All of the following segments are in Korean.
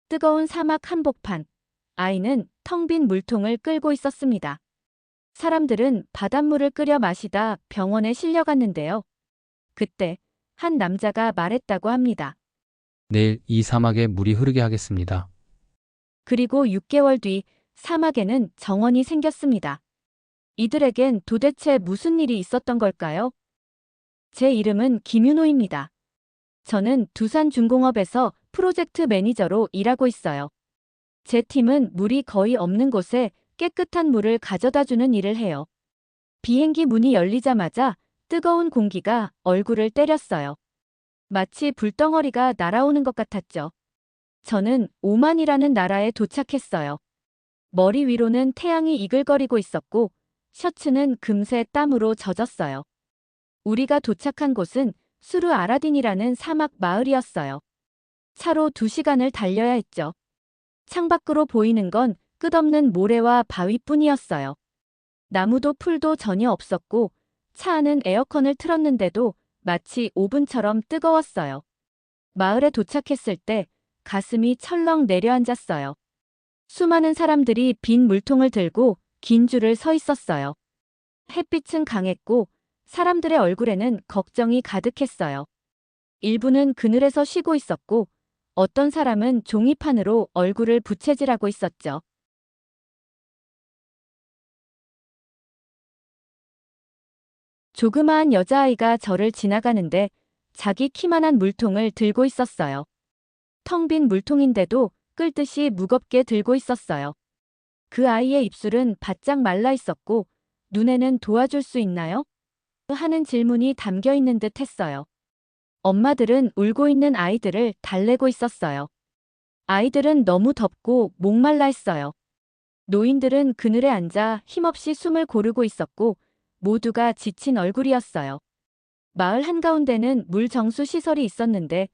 뜨거운 사막 한복판. 아이는 텅 빈 물통을 끌고 있었습니다. 사람들은 바닷물을 끓여 마시다 병원에 실려갔는데요. 그때 한 남자가 말했다고 합니다. 내일 이 사막에 물이 흐르게 하겠습니다. 그리고 6개월 뒤 사막에는 정원이 생겼습니다. 이들에겐 도대체 무슨 일이 있었던 걸까요? 제 이름은 김윤호입니다. 저는 두산중공업에서 프로젝트 매니저로 일하고 있어요. 제 팀은 물이 거의 없는 곳에 깨끗한 물을 가져다 주는 일을 해요. 비행기 문이 열리자마자 뜨거운 공기가 얼굴을 때렸어요. 마치 불덩어리가 날아오는 것 같았죠. 저는 오만이라는 나라에 도착했어요. 머리 위로는 태양이 이글거리고 있었고 셔츠는 금세 땀으로 젖었어요. 우리가 도착한 곳은 수르 아라딘이라는 사막 마을이었어요. 차로 2시간을 달려야 했죠. 창밖으로 보이는 건 끝없는 모래와 바위뿐이었어요. 나무도 풀도 전혀 없었고 차 안은 에어컨을 틀었는데도 마치 오븐처럼 뜨거웠어요. 마을에 도착했을 때 가슴이 철렁 내려앉았어요. 수많은 사람들이 빈 물통을 들고 긴 줄을 서 있었어요. 햇빛은 강했고 사람들의 얼굴에는 걱정이 가득했어요. 일부는 그늘에서 쉬고 있었고 어떤 사람은 종이판으로 얼굴을 부채질하고 있었죠. 조그마한 여자아이가 저를 지나가는데 자기 키만한 물통을 들고 있었어요. 텅 빈 물통인데도 끌듯이 무겁게 들고 있었어요. 그 아이의 입술은 바짝 말라 있었고 눈에는 도와줄 수 있나요? 하는 질문이 담겨 있는 듯 했어요. 엄마들은 울고 있는 아이들을 달래고 있었어요. 아이들은 너무 덥고 목말라 했어요. 노인들은 그늘에 앉아 힘없이 숨을 고르고 있었고 모두가 지친 얼굴이었어요. 마을 한가운데는 물 정수 시설이 있었는데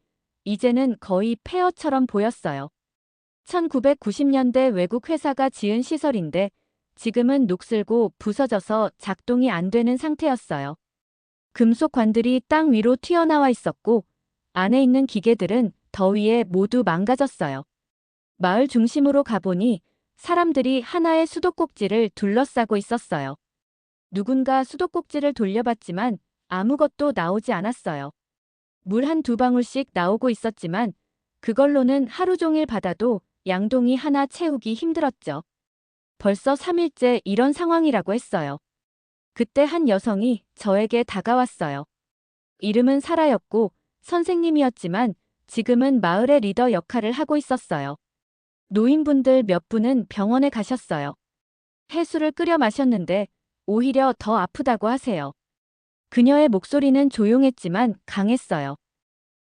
이제는 거의 폐허처럼 보였어요. 1990년대 외국 회사가 지은 시설인데 지금은 녹슬고 부서져서 작동이 안 되는 상태였어요. 금속 관들이 땅 위로 튀어나와 있었고 안에 있는 기계들은 더위에 모두 망가졌어요. 마을 중심으로 가보니 사람들이 하나의 수도꼭지를 둘러싸고 있었어요. 누군가 수도꼭지를 돌려봤지만 아무것도 나오지 않았어요. 물 한 두 방울씩 나오고 있었지만 그걸로는 하루 종일 받아도 양동이 하나 채우기 힘들었죠. 벌써 3일째 이런 상황이라고 했어요. 그때 한 여성이 저에게 다가왔어요. 이름은 사라였고 선생님이었지만 지금은 마을의 리더 역할을 하고 있었어요. 노인분들 몇 분은 병원에 가셨어요. 해수를 끓여 마셨는데 오히려 더 아프다고 하세요. 그녀의 목소리는 조용했지만 강했어요.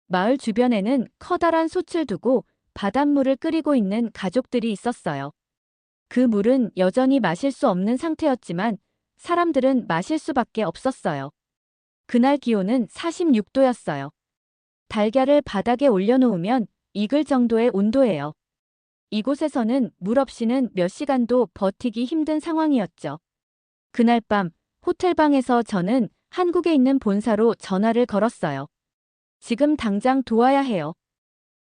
마을 주변에는 커다란 솥을 두고 바닷물을 끓이고 있는 가족들이 있었어요. 그 물은 여전히 마실 수 없는 상태였지만 사람들은 마실 수밖에 없었어요. 그날 기온은 46도였어요. 달걀을 바닥에 올려놓으면 익을 정도의 온도예요. 이곳에서는 물 없이는 몇 시간도 버티기 힘든 상황이었죠. 그날 밤 호텔방에서 저는 한국에 있는 본사로 전화를 걸었어요. 지금 당장 도와야 해요.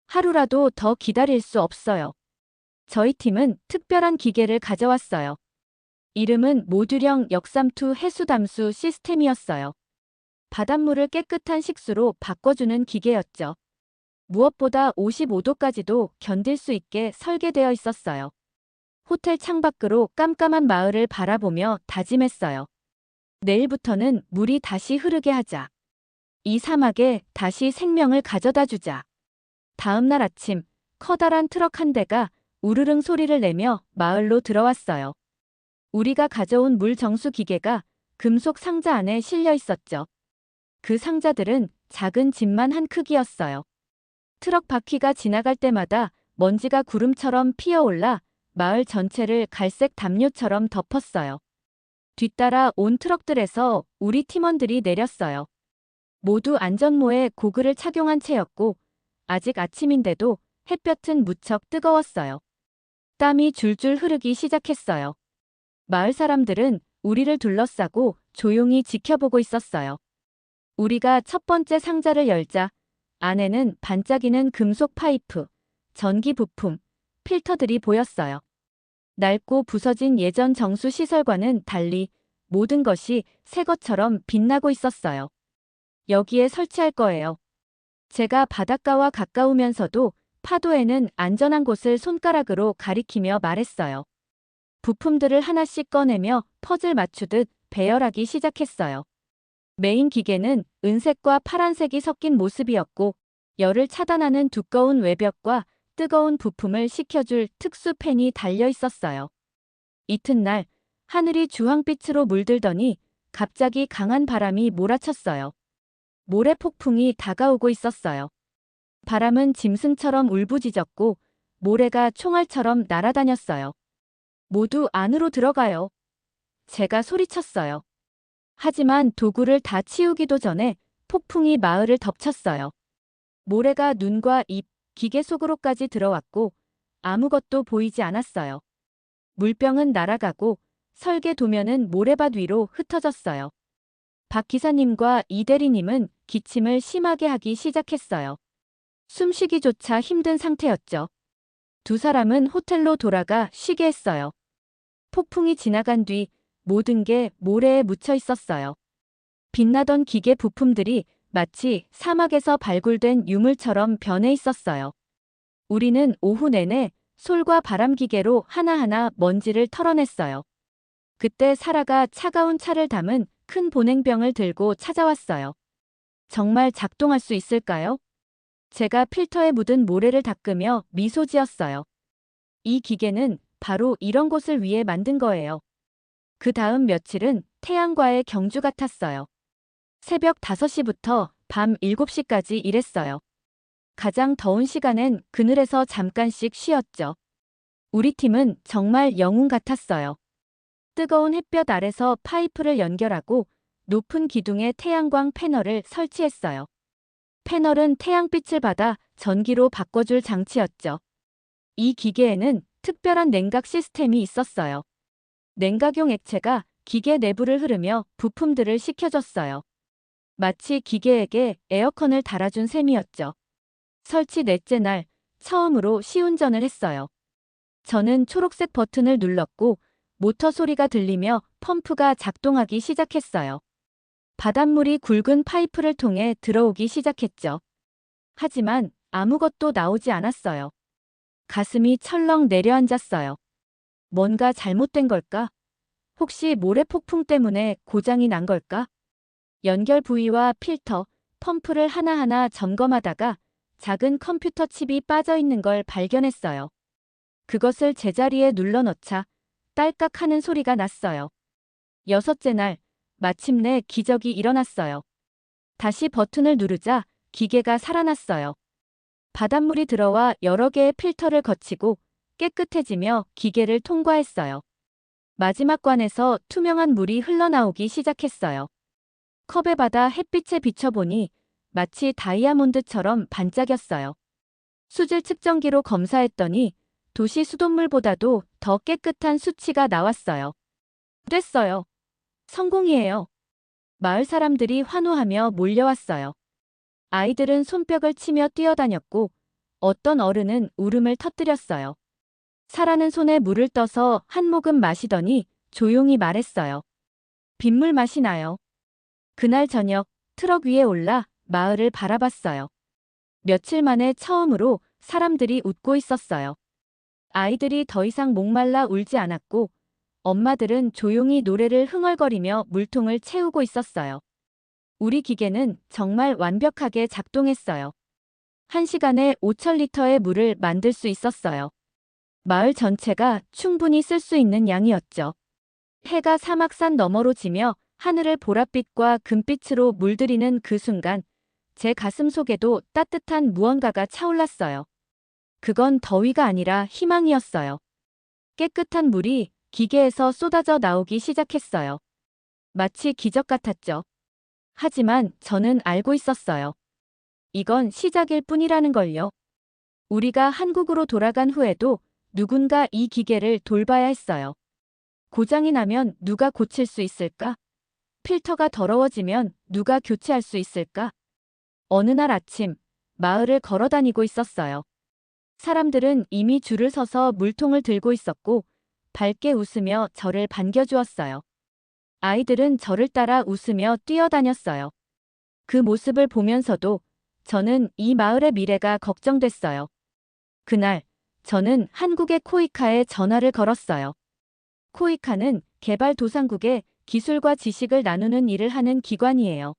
하루라도 더 기다릴 수 없어요. 저희 팀은 특별한 기계를 가져왔어요. 이름은 모듈형 역삼투 해수담수 시스템이었어요. 바닷물을 깨끗한 식수로 바꿔주는 기계였죠. 무엇보다 55도까지도 견딜 수 있게 설계되어 있었어요. 호텔 창밖으로 깜깜한 마을을 바라보며 다짐했어요. 내일부터는 물이 다시 흐르게 하자. 이 사막에 다시 생명을 가져다 주자. 다음 날 아침, 커다란 트럭 한 대가 우르릉 소리를 내며 마을로 들어왔어요. 우리가 가져온 물 정수 기계가 금속 상자 안에 실려 있었죠. 그 상자들은 작은 집만 한 크기였어요. 트럭 바퀴가 지나갈 때마다 먼지가 구름처럼 피어올라 마을 전체를 갈색 담요처럼 덮었어요. 뒤따라 온 트럭들에서 우리 팀원들이 내렸어요. 모두 안전모에 고글을 착용한 채였고 아직 아침인데도 햇볕은 무척 뜨거웠어요. 땀이 줄줄 흐르기 시작했어요. 마을 사람들은 우리를 둘러싸고 조용히 지켜보고 있었어요. 우리가 첫 번째 상자를 열자 안에는 반짝이는 금속 파이프, 전기 부품, 필터들이 보였어요. 낡고 부서진 예전 정수 시설과는 달리 모든 것이 새 것처럼 빛나고 있었어요. 여기에 설치할 거예요. 제가 바닷가와 가까우면서도 파도에는 안전한 곳을 손가락으로 가리키며 말했어요. 부품들을 하나씩 꺼내며 퍼즐 맞추듯 배열하기 시작했어요. 메인 기계는 은색과 파란색이 섞인 모습이었고, 열을 차단하는 두꺼운 외벽과 뜨거운 부품을 식혀줄 특수 팬이 달려 있었어요. 이튿날, 하늘이 주황빛으로 물들더니 갑자기 강한 바람이 몰아쳤어요. 모래 폭풍이 다가오고 있었어요. 바람은 짐승처럼 울부짖었고, 모래가 총알처럼 날아다녔어요. 모두 안으로 들어가요. 제가 소리쳤어요. 하지만 도구를 다 치우기도 전에 폭풍이 마을을 덮쳤어요. 모래가 눈과 입, 기계 속으로까지 들어왔고 아무것도 보이지 않았어요. 물병은 날아가고 설계 도면은 모래밭 위로 흩어졌어요. 박 기사님과 이 대리님은 기침을 심하게 하기 시작했어요. 숨쉬기조차 힘든 상태였죠. 두 사람은 호텔로 돌아가 쉬게 했어요. 폭풍이 지나간 뒤 모든 게 모래에 묻혀 있었어요. 빛나던 기계 부품들이 마치 사막에서 발굴된 유물처럼 변해 있었어요. 우리는 오후 내내 솔과 바람 기계로 하나하나 먼지를 털어냈어요. 그때 사라가 차가운 차를 담은 큰 보냉병을 들고 찾아왔어요. 정말 작동할 수 있을까요? 제가 필터에 묻은 모래를 닦으며 미소 지었어요. 이 기계는 바로 이런 곳을 위해 만든 거예요. 그 다음 며칠은 태양과의 경주 같았어요. 새벽 5시부터 밤 7시까지 일했어요. 가장 더운 시간엔 그늘에서 잠깐씩 쉬었죠. 우리 팀은 정말 영웅 같았어요. 뜨거운 햇볕 아래서 파이프를 연결하고 높은 기둥에 태양광 패널을 설치했어요. 패널은 태양빛을 받아 전기로 바꿔줄 장치였죠. 이 기계에는 특별한 냉각 시스템이 있었어요. 냉각용 액체가 기계 내부를 흐르며 부품들을 식혀줬어요. 마치 기계에게 에어컨을 달아준 셈이었죠. 설치 넷째 날, 처음으로 시운전을 했어요. 저는 초록색 버튼을 눌렀고 모터 소리가 들리며 펌프가 작동하기 시작했어요. 바닷물이 굵은 파이프를 통해 들어오기 시작했죠. 하지만 아무것도 나오지 않았어요. 가슴이 철렁 내려앉았어요. 뭔가 잘못된 걸까? 혹시 모래 폭풍 때문에 고장이 난 걸까? 연결 부위와 필터, 펌프를 하나하나 점검하다가 작은 컴퓨터 칩이 빠져 있는 걸 발견했어요. 그것을 제자리에 눌러넣자 딸깍 하는 소리가 났어요. 여섯째 날, 마침내 기적이 일어났어요. 다시 버튼을 누르자 기계가 살아났어요. 바닷물이 들어와 여러 개의 필터를 거치고 깨끗해지며 기계를 통과했어요. 마지막 관에서 투명한 물이 흘러나오기 시작했어요. 컵에 받아 햇빛에 비춰보니 마치 다이아몬드처럼 반짝였어요. 수질 측정기로 검사했더니 도시 수돗물보다도 더 깨끗한 수치가 나왔어요. 됐어요. 성공이에요. 마을 사람들이 환호하며 몰려왔어요. 아이들은 손뼉을 치며 뛰어다녔고 어떤 어른은 울음을 터뜨렸어요. 사라는 손에 물을 떠서 한 모금 마시더니 조용히 말했어요. 빗물 맛이 나요. 그날 저녁 트럭 위에 올라 마을을 바라봤어요. 며칠 만에 처음으로 사람들이 웃고 있었어요. 아이들이 더 이상 목말라 울지 않았고 엄마들은 조용히 노래를 흥얼거리며 물통을 채우고 있었어요. 우리 기계는 정말 완벽하게 작동했어요. 1시간에 5천 리터의 물을 만들 수 있었어요. 마을 전체가 충분히 쓸 수 있는 양이었죠. 해가 사막산 너머로 지며 하늘을 보랏빛과 금빛으로 물들이는 그 순간 제 가슴 속에도 따뜻한 무언가가 차올랐어요. 그건 더위가 아니라 희망이었어요. 깨끗한 물이 기계에서 쏟아져 나오기 시작했어요. 마치 기적 같았죠. 하지만 저는 알고 있었어요. 이건 시작일 뿐이라는 걸요. 우리가 한국으로 돌아간 후에도 누군가 이 기계를 돌봐야 했어요. 고장이 나면 누가 고칠 수 있을까? 필터가 더러워지면 누가 교체할 수 있을까? 어느 날 아침, 마을을 걸어 다니고 있었어요. 사람들은 이미 줄을 서서 물통을 들고 있었고 밝게 웃으며 저를 반겨주었어요. 아이들은 저를 따라 웃으며 뛰어다녔어요. 그 모습을 보면서도 저는 이 마을의 미래가 걱정됐어요. 그날 저는 한국의 코이카에 전화를 걸었어요. 코이카는 개발도상국에 기술과 지식을 나누는 일을 하는 기관이에요.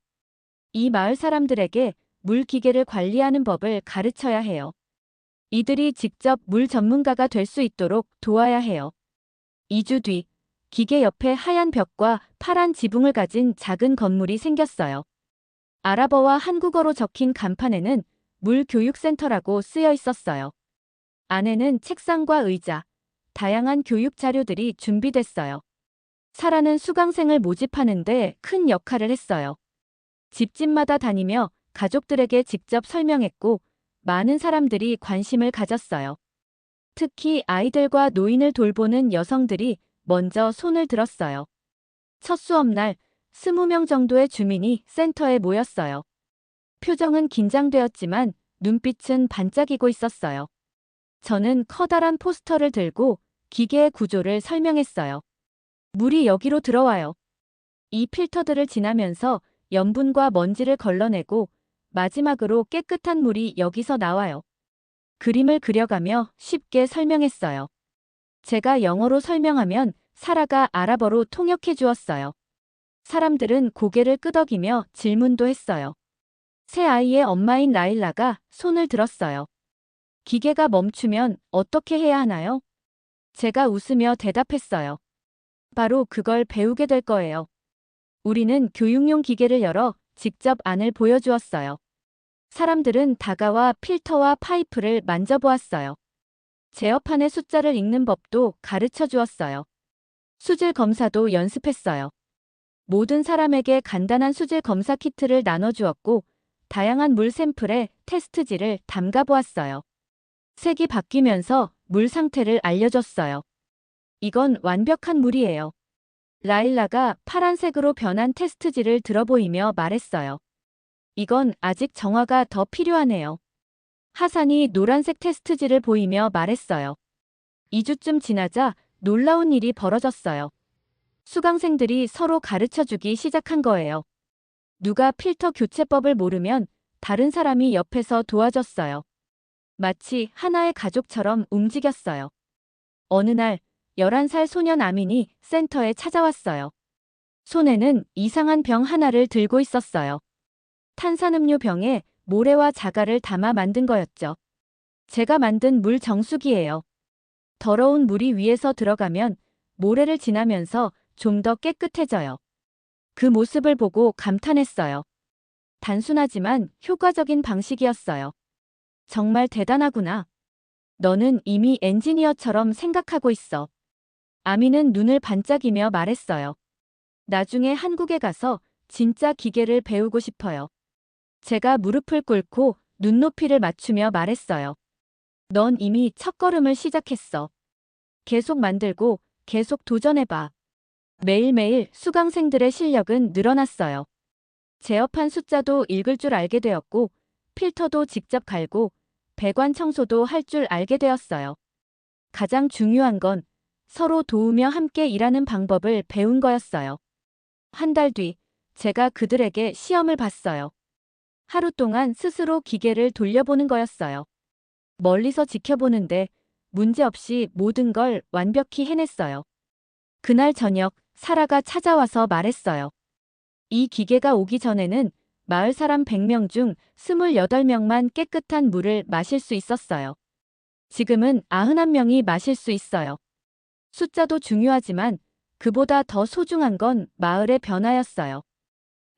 이 마을 사람들에게 물 기계를 관리하는 법을 가르쳐야 해요. 이들이 직접 물 전문가가 될 수 있도록 도와야 해요. 2주 뒤, 기계 옆에 하얀 벽과 파란 지붕을 가진 작은 건물이 생겼어요. 아랍어와 한국어로 적힌 간판에는 물교육센터라고 쓰여 있었어요. 안에는 책상과 의자, 다양한 교육 자료들이 준비됐어요. 사라는 수강생을 모집하는데 큰 역할을 했어요. 집집마다 다니며 가족들에게 직접 설명했고 많은 사람들이 관심을 가졌어요. 특히 아이들과 노인을 돌보는 여성들이 먼저 손을 들었어요. 첫 수업날 20명 정도의 주민이 센터에 모였어요. 표정은 긴장되었지만 눈빛은 반짝이고 있었어요. 저는 커다란 포스터를 들고 기계의 구조를 설명했어요. 물이 여기로 들어와요. 이 필터들을 지나면서 염분과 먼지를 걸러내고 마지막으로 깨끗한 물이 여기서 나와요. 그림을 그려가며 쉽게 설명했어요. 제가 영어로 설명하면 사라가 아랍어로 통역해 주었어요. 사람들은 고개를 끄덕이며 질문도 했어요. 새 아이의 엄마인 라일라가 손을 들었어요. 기계가 멈추면 어떻게 해야 하나요? 제가 웃으며 대답했어요. 바로 그걸 배우게 될 거예요. 우리는 교육용 기계를 열어 직접 안을 보여주었어요. 사람들은 다가와 필터와 파이프를 만져보았어요. 제어판의 숫자를 읽는 법도 가르쳐 주었어요. 수질 검사도 연습했어요. 모든 사람에게 간단한 수질 검사 키트를 나눠주었고 다양한 물 샘플에 테스트지를 담가 보았어요. 색이 바뀌면서 물 상태를 알려줬어요. 이건 완벽한 물이에요. 라일라가 파란색으로 변한 테스트지를 들어보이며 말했어요. 이건 아직 정화가 더 필요하네요. 하산이 노란색 테스트지를 보이며 말했어요. 2주쯤 지나자 놀라운 일이 벌어졌어요. 수강생들이 서로 가르쳐주기 시작한 거예요. 누가 필터 교체법을 모르면 다른 사람이 옆에서 도와줬어요. 마치 하나의 가족처럼 움직였어요. 어느 날 11살 소년 아민이 센터에 찾아왔어요. 손에는 이상한 병 하나를 들고 있었어요. 탄산음료 병에 모래와 자갈을 담아 만든 거였죠. 제가 만든 물 정수기예요. 더러운 물이 위에서 들어가면 모래를 지나면서 좀 더 깨끗해져요. 그 모습을 보고 감탄했어요. 단순하지만 효과적인 방식이었어요. 정말 대단하구나. 너는 이미 엔지니어처럼 생각하고 있어. 아미는 눈을 반짝이며 말했어요. 나중에 한국에 가서 진짜 기계를 배우고 싶어요. 제가 무릎을 꿇고 눈높이를 맞추며 말했어요. 넌 이미 첫걸음을 시작했어. 계속 만들고 계속 도전해봐. 매일매일 수강생들의 실력은 늘어났어요. 제어판 숫자도 읽을 줄 알게 되었고 필터도 직접 갈고 배관 청소도 할 줄 알게 되었어요. 가장 중요한 건 서로 도우며 함께 일하는 방법을 배운 거였어요. 한 달 뒤 제가 그들에게 시험을 봤어요. 하루 동안 스스로 기계를 돌려보는 거였어요. 멀리서 지켜보는데 문제없이 모든 걸 완벽히 해냈어요. 그날 저녁 사라가 찾아와서 말했어요. 이 기계가 오기 전에는 마을 사람 100명 중 28명만 깨끗한 물을 마실 수 있었어요. 지금은 91명이 마실 수 있어요. 숫자도 중요하지만 그보다 더 소중한 건 마을의 변화였어요.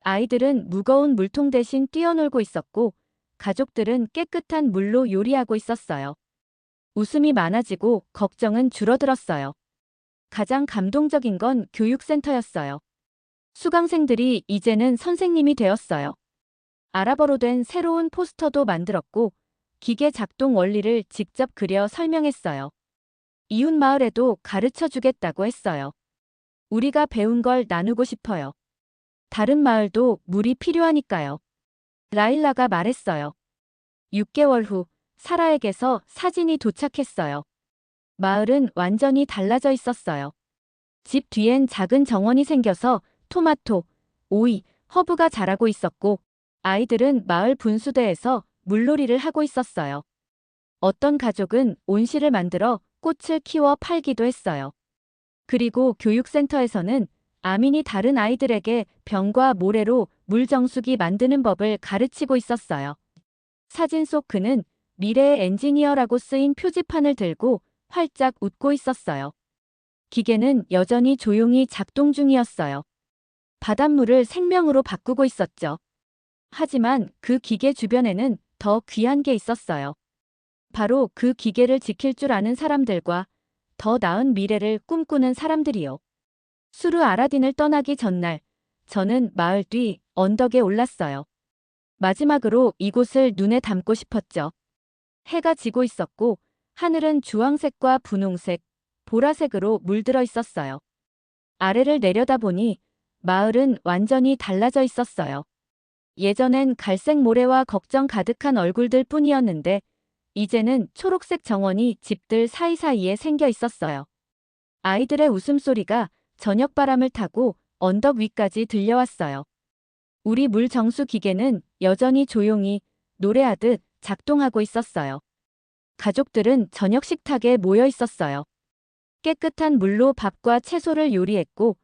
아이들은 무거운 물통 대신 뛰어놀고 있었고 가족들은 깨끗한 물로 요리하고 있었어요. 웃음이 많아지고 걱정은 줄어들었어요. 가장 감동적인 건 교육센터였어요. 수강생들이 이제는 선생님이 되었어요. 아랍어로 된 새로운 포스터도 만들었고 기계 작동 원리를 직접 그려 설명했어요. 이웃 마을에도 가르쳐 주겠다고 했어요. 우리가 배운 걸 나누고 싶어요. 다른 마을도 물이 필요하니까요. 라일라가 말했어요. 6개월 후 사라에게서 사진이 도착했어요. 마을은 완전히 달라져 있었어요. 집 뒤엔 작은 정원이 생겨서 토마토, 오이, 허브가 자라고 있었고 아이들은 마을 분수대에서 물놀이를 하고 있었어요. 어떤 가족은 온실을 만들어 꽃을 키워 팔기도 했어요. 그리고 교육센터에서는 아민이 다른 아이들에게 병과 모래로 물 정수기 만드는 법을 가르치고 있었어요. 사진 속 그는 미래의 엔지니어라고 쓰인 표지판을 들고 활짝 웃고 있었어요. 기계는 여전히 조용히 작동 중이었어요. 바닷물을 생명으로 바꾸고 있었죠. 하지만 그 기계 주변에는 더 귀한 게 있었어요. 바로 그 기계를 지킬 줄 아는 사람들과 더 나은 미래를 꿈꾸는 사람들이요. 수르 아라딘을 떠나기 전날, 저는 마을 뒤 언덕에 올랐어요. 마지막으로 이곳을 눈에 담고 싶었죠. 해가 지고 있었고, 하늘은 주황색과 분홍색, 보라색으로 물들어 있었어요. 아래를 내려다보니 마을은 완전히 달라져 있었어요. 예전엔 갈색 모래와 걱정 가득한 얼굴들 뿐이었는데, 이제는 초록색 정원이 집들 사이사이에 생겨 있었어요. 아이들의 웃음소리가 저녁바람을 타고 언덕 위까지 들려왔어요. 우리 물 정수 기계는 여전히 조용히 노래하듯 작동하고 있었어요. 가족들은 저녁 식탁에 모여 있었어요. 깨끗한 물로 밥과 채소를 요리했고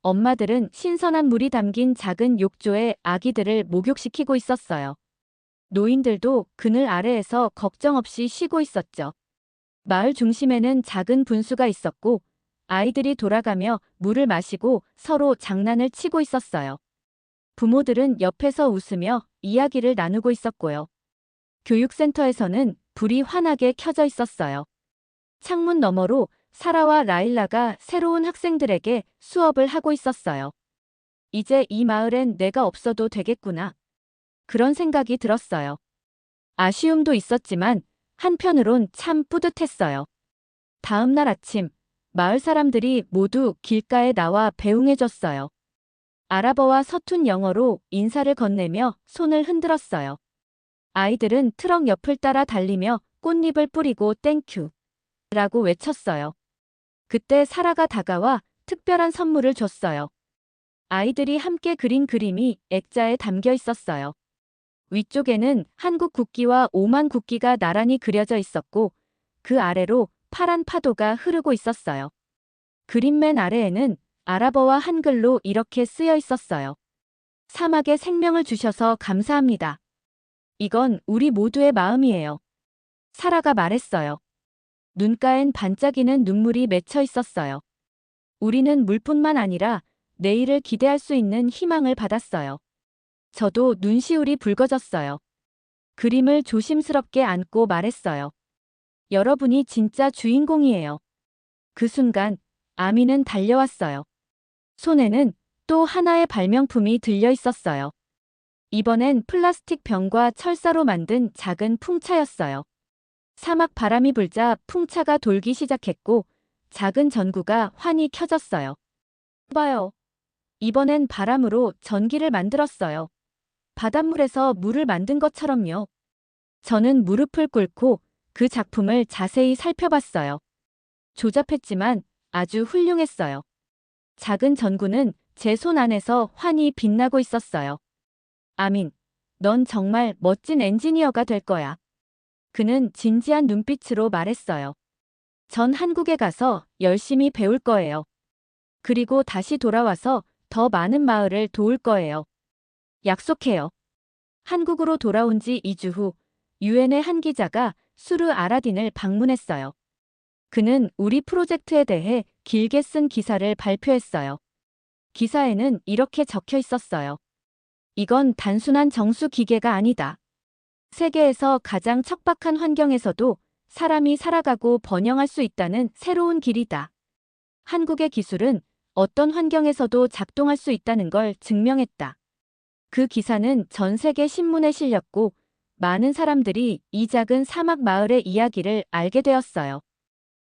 엄마들은 신선한 물이 담긴 작은 욕조에 아기들을 목욕시키고 있었어요. 노인들도 그늘 아래에서 걱정 없이 쉬고 있었죠. 마을 중심에는 작은 분수가 있었고 아이들이 돌아가며 물을 마시고 서로 장난을 치고 있었어요. 부모들은 옆에서 웃으며 이야기를 나누고 있었고요. 교육센터에서는 불이 환하게 켜져 있었어요. 창문 너머로 사라와 라일라가 새로운 학생들에게 수업을 하고 있었어요. 이제 이 마을엔 내가 없어도 되겠구나. 그런 생각이 들었어요. 아쉬움도 있었지만 한편으론 참 뿌듯했어요. 다음 날 아침, 마을 사람들이 모두 길가에 나와 배웅해줬어요. 아랍어와 서툰 영어로 인사를 건네며 손을 흔들었어요. 아이들은 트럭 옆을 따라 달리며 꽃잎을 뿌리고 땡큐 라고 외쳤어요. 그때 사라가 다가와 특별한 선물을 줬어요. 아이들이 함께 그린 그림이 액자에 담겨 있었어요. 위쪽에는 한국 국기와 오만 국기가 나란히 그려져 있었고 그 아래로 파란 파도가 흐르고 있었어요. 그림 맨 아래에는 아랍어와 한글로 이렇게 쓰여 있었어요. 사막에 생명을 주셔서 감사합니다. 이건 우리 모두의 마음이에요. 사라가 말했어요. 눈가엔 반짝이는 눈물이 맺혀 있었어요. 우리는 물뿐만 아니라 내일을 기대할 수 있는 희망을 받았어요. 저도 눈시울이 붉어졌어요. 그림을 조심스럽게 안고 말했어요. 여러분이 진짜 주인공이에요. 그 순간 아미는 달려왔어요. 손에는 또 하나의 발명품이 들려 있었어요. 이번엔 플라스틱 병과 철사로 만든 작은 풍차였어요. 사막 바람이 불자 풍차가 돌기 시작했고 작은 전구가 환히 켜졌어요. 봐요. 이번엔 바람으로 전기를 만들었어요. 바닷물에서 물을 만든 것처럼요. 저는 무릎을 꿇고 그 작품을 자세히 살펴봤어요. 조잡했지만 아주 훌륭했어요. 작은 전구는 제 손 안에서 환히 빛나고 있었어요. 아민, 넌 정말 멋진 엔지니어가 될 거야. 그는 진지한 눈빛으로 말했어요. 전 한국에 가서 열심히 배울 거예요. 그리고 다시 돌아와서 더 많은 마을을 도울 거예요. 약속해요. 한국으로 돌아온 지 2주 후 유엔의 한 기자가 수르 아라딘을 방문했어요. 그는 우리 프로젝트에 대해 길게 쓴 기사를 발표했어요. 기사에는 이렇게 적혀 있었어요. 이건 단순한 정수 기계가 아니다. 세계에서 가장 척박한 환경에서도 사람이 살아가고 번영할 수 있다는 새로운 길이다. 한국의 기술은 어떤 환경에서도 작동할 수 있다는 걸 증명했다. 그 기사는 전 세계 신문에 실렸고 많은 사람들이 이 작은 사막 마을의 이야기를 알게 되었어요.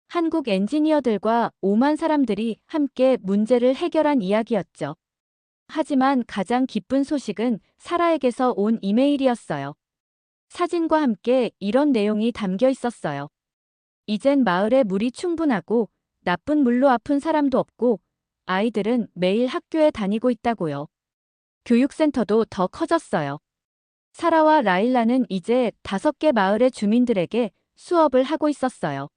한국 엔지니어들과 5만 사람들이 함께 문제를 해결한 이야기였죠. 하지만 가장 기쁜 소식은 사라에게서 온 이메일이었어요. 사진과 함께 이런 내용이 담겨 있었어요. 이젠 마을에 물이 충분하고 나쁜 물로 아픈 사람도 없고 아이들은 매일 학교에 다니고 있다고요. 교육센터도 더 커졌어요. 사라와 라일라는 이제 5개 마을의 주민들에게 수업을 하고 있었어요.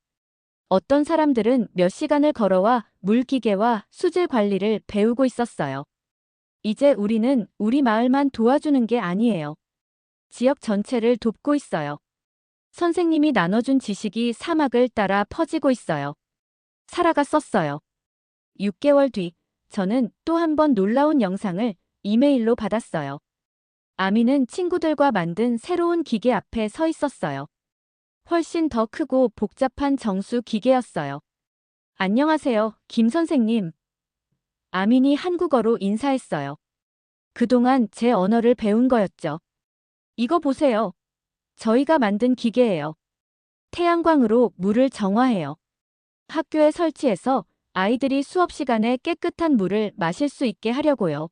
어떤 사람들은 몇 시간을 걸어와 물기계와 수질 관리를 배우고 있었어요. 이제 우리는 우리 마을만 도와주는 게 아니에요. 지역 전체를 돕고 있어요. 선생님이 나눠준 지식이 사막을 따라 퍼지고 있어요. 사라가 썼어요. 6개월 뒤, 저는 또 한 번 놀라운 영상을 이메일로 받았어요. 아미는 친구들과 만든 새로운 기계 앞에 서 있었어요. 훨씬 더 크고 복잡한 정수 기계였어요. 안녕하세요, 김 선생님. 아민이 한국어로 인사했어요. 그동안 제 언어를 배운 거였죠. 이거 보세요. 저희가 만든 기계예요. 태양광으로 물을 정화해요. 학교에 설치해서 아이들이 수업 시간에 깨끗한 물을 마실 수 있게 하려고요.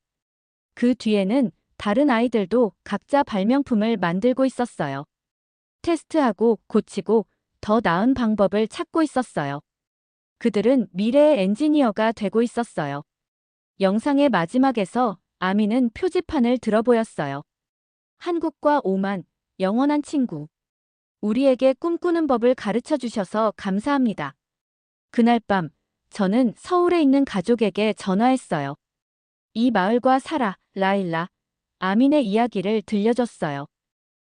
그 뒤에는 다른 아이들도 각자 발명품을 만들고 있었어요. 테스트하고 고치고 더 나은 방법을 찾고 있었어요. 그들은 미래의 엔지니어가 되고 있었어요. 영상의 마지막에서 아미는 표지판을 들어보였어요. 한국과 오만, 영원한 친구. 우리에게 꿈꾸는 법을 가르쳐 주셔서 감사합니다. 그날 밤, 저는 서울에 있는 가족에게 전화했어요. 이 마을과 사라, 라일라, 아민의 이야기를 들려줬어요.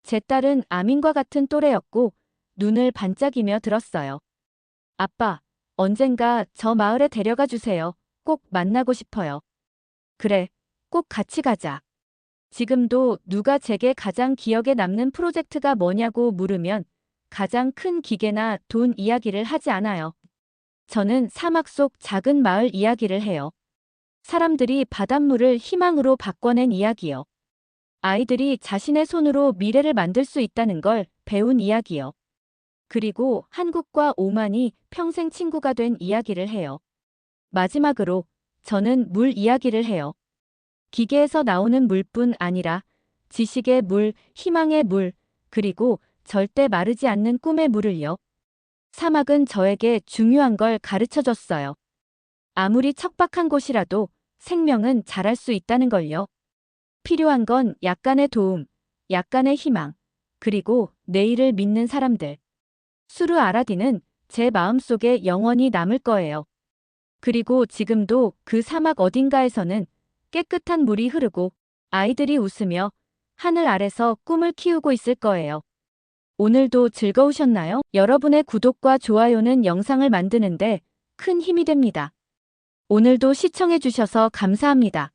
제 딸은 아민과 같은 또래였고 눈을 반짝이며 들었어요. 아빠, 언젠가 저 마을에 데려가 주세요. 꼭 만나고 싶어요. 그래, 꼭 같이 가자. 지금도 누가 제게 가장 기억에 남는 프로젝트가 뭐냐고 물으면 가장 큰 기계나 돈 이야기를 하지 않아요. 저는 사막 속 작은 마을 이야기를 해요. 사람들이 바닷물을 희망으로 바꿔낸 이야기요. 아이들이 자신의 손으로 미래를 만들 수 있다는 걸 배운 이야기요. 그리고 한국과 오만이 평생 친구가 된 이야기를 해요. 마지막으로 저는 물 이야기를 해요. 기계에서 나오는 물뿐 아니라 지식의 물, 희망의 물, 그리고 절대 마르지 않는 꿈의 물을요. 사막은 저에게 중요한 걸 가르쳐 줬어요. 아무리 척박한 곳이라도 생명은 자랄 수 있다는 걸요. 필요한 건 약간의 도움, 약간의 희망, 그리고 내일을 믿는 사람들. 수르 아라디는 제 마음속에 영원히 남을 거예요. 그리고 지금도 그 사막 어딘가에서는 깨끗한 물이 흐르고 아이들이 웃으며 하늘 아래서 꿈을 키우고 있을 거예요. 오늘도 즐거우셨나요? 여러분의 구독과 좋아요는 영상을 만드는데 큰 힘이 됩니다. 오늘도 시청해주셔서 감사합니다.